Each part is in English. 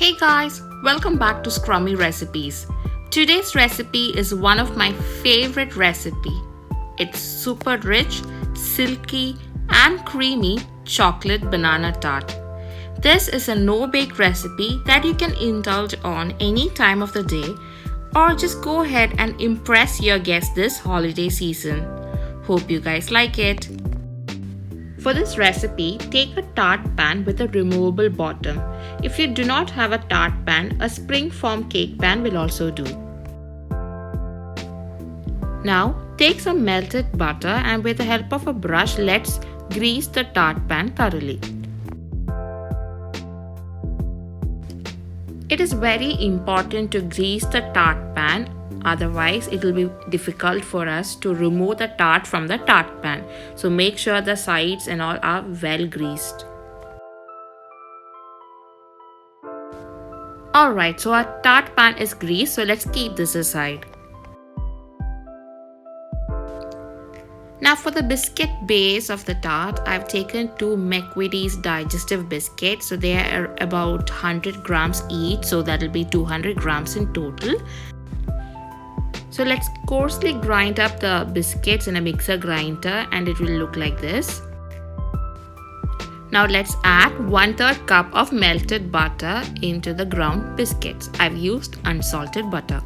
Hey guys, welcome back to Scrummy Recipes. Today's recipe is one of my favorite recipe. It's super rich, silky and creamy chocolate banana tart. This is a no-bake recipe that you can indulge on any time of the day or just go ahead and impress your guests this holiday season. Hope you guys like it. For this recipe, take a tart pan with a removable bottom. If you do not have a tart pan, a spring-form cake pan will also do. Now, take some melted butter and with the help of a brush, let's grease the tart pan thoroughly. It is very important to grease the tart pan, otherwise it will be difficult for us to remove the tart from the tart pan. So make sure the sides and all are well greased. Alright, so our tart pan is greased, so let's keep this aside. Now for the biscuit base of the tart, I've taken two mcvities digestive biscuits. So they are about 100 grams each, so that will be 200 grams in total. So let's coarsely grind up the biscuits in a mixer grinder and it will look like this. Now let's add 1/3 cup of melted butter into the ground biscuits. I've used unsalted butter.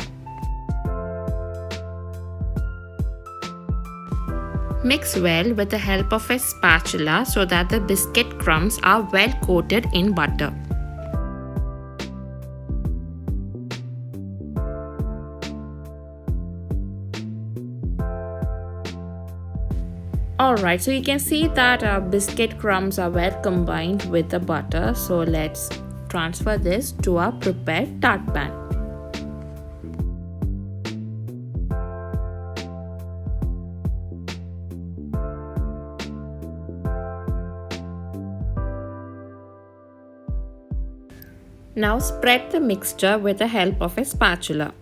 Mix well with the help of a spatula so that the biscuit crumbs are well coated in butter. Alright, so you can see that our biscuit crumbs are well combined with the butter. So let's transfer this to our prepared tart pan. Now spread the mixture with the help of a spatula.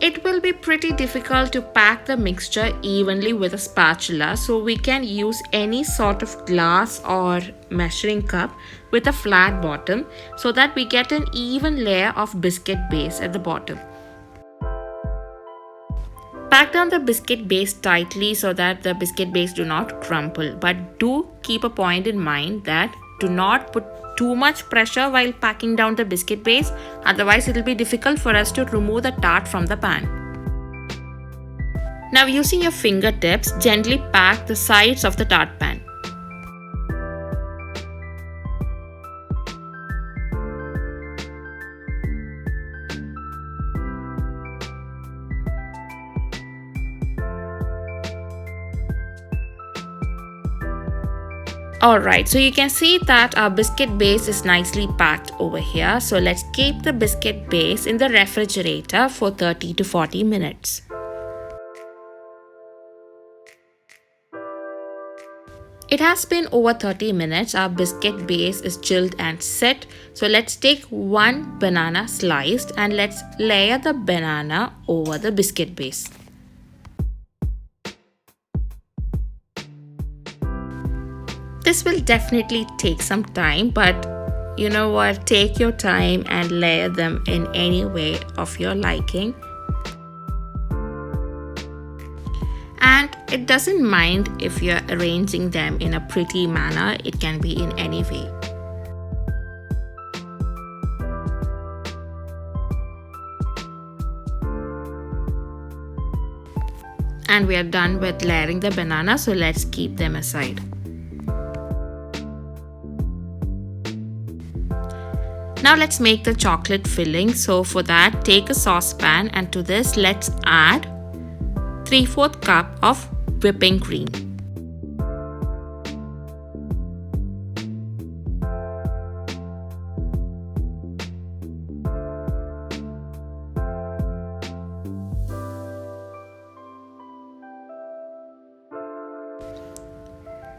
It will be pretty difficult to pack the mixture evenly with a spatula, so we can use any sort of glass or measuring cup with a flat bottom so that we get an even layer of biscuit base at the bottom. Pack down the biscuit base tightly so that the biscuit base do not crumple, but do keep a point in mind that do not put too much pressure while packing down the biscuit base, otherwise it will be difficult for us to remove the tart from the pan. Now using your fingertips, gently pack the sides of the tart pan. Alright, so you can see that our biscuit base is nicely packed over here. So let's keep the biscuit base in the refrigerator for 30 to 40 minutes. It has been over 30 minutes. Our biscuit base is chilled and set. So let's take one banana sliced and let's layer the banana over the biscuit base. This will definitely take some time, but you know what, take your time and layer them in any way of your liking. And it doesn't mind if you're arranging them in a pretty manner, it can be in any way. And we are done with layering the banana, so let's keep them aside. Now let's make the chocolate filling. So for that, take a saucepan and to this let's add 3/4 cup of whipping cream.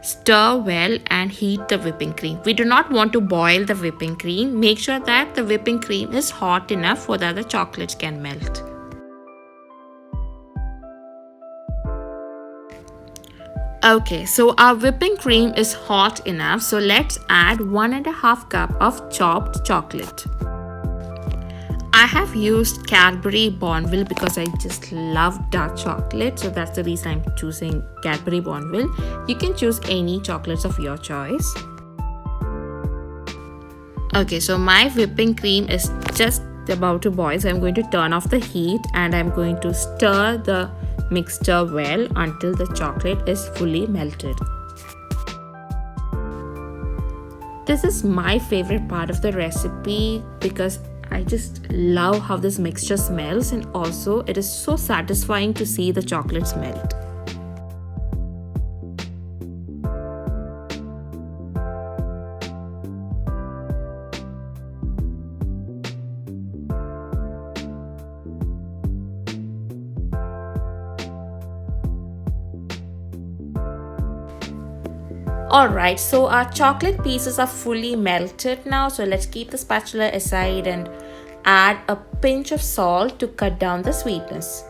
Stir well and heat the whipping cream. We do not want to boil the whipping cream. Make sure that the whipping cream is hot enough so that the chocolates can melt. Okay, so our whipping cream is hot enough, so let's add 1.5 cup of chopped chocolate. I have used Cadburybournville because I just love dark chocolate, so that's the reason I'm choosing Cadburybournville. You can choose any chocolates of your choice. Okay, so my whipping cream is just about to boil, so I'm going to turn off the heat and I'm going to stir the mixture well until the chocolate is fully melted. This is my favorite part of the recipe because I just love how this mixture smells, and also it is so satisfying to see the chocolates melt. Alright, so our chocolate pieces are fully melted now, so let's keep the spatula aside and add a pinch of salt to cut down the sweetness.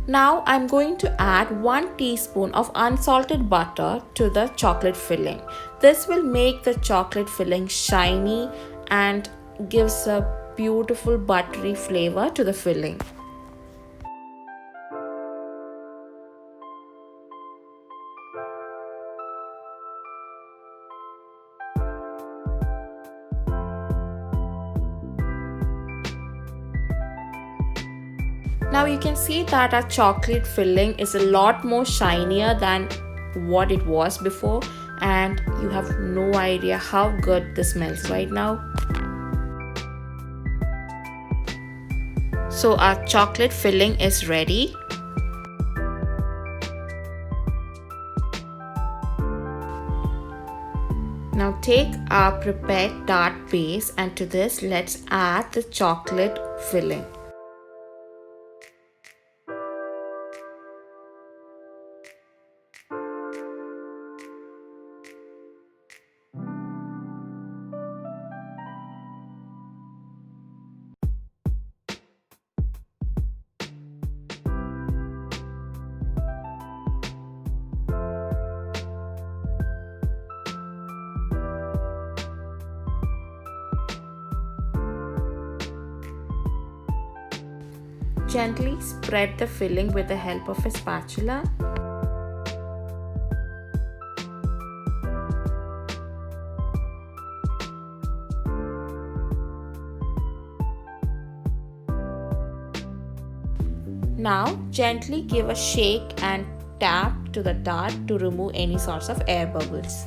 Now I'm going to add 1 teaspoon of unsalted butter to the chocolate filling. This will make the chocolate filling shiny and gives a beautiful buttery flavor to the filling. Now you can see that our chocolate filling is a lot more shinier than what it was before, and you have no idea how good this smells right now. So our chocolate filling is ready. Now take our prepared tart base, and to this let's add the chocolate filling. Gently spread the filling with the help of a spatula. Now gently give a shake and tap to the tart to remove any sorts of air bubbles.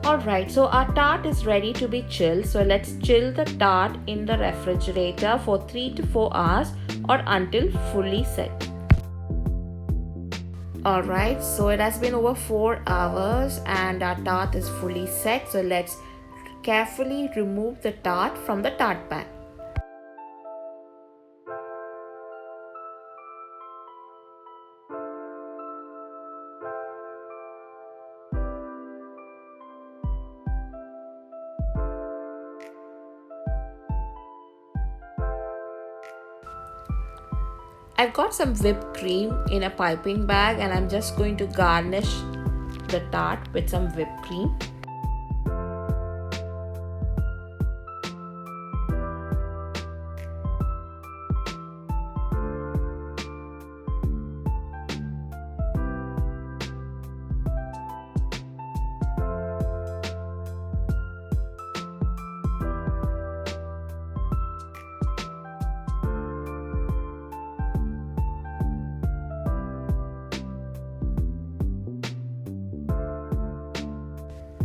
Alright, so our tart is ready to be chilled. So let's chill the tart in the refrigerator for 3 to 4 hours or until fully set. Alright, so it has been over 4 hours and our tart is fully set. So let's carefully remove the tart from the tart pan. I've got some whipped cream in a piping bag and I'm just going to garnish the tart with some whipped cream.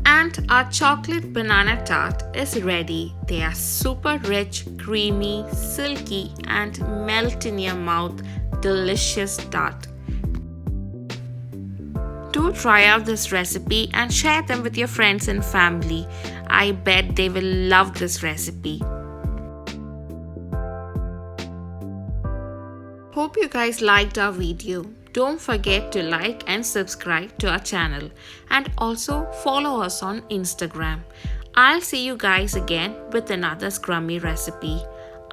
And our chocolate banana tart is ready. They are super rich, creamy, silky, and melt in your mouth. Delicious tart. Do try out this recipe and share them with your friends and family. I bet they will love this recipe. Hope you guys liked our video. Don't forget to like and subscribe to our channel and also follow us on Instagram. I'll see you guys again with another scrummy recipe.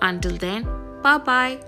Until then, bye bye.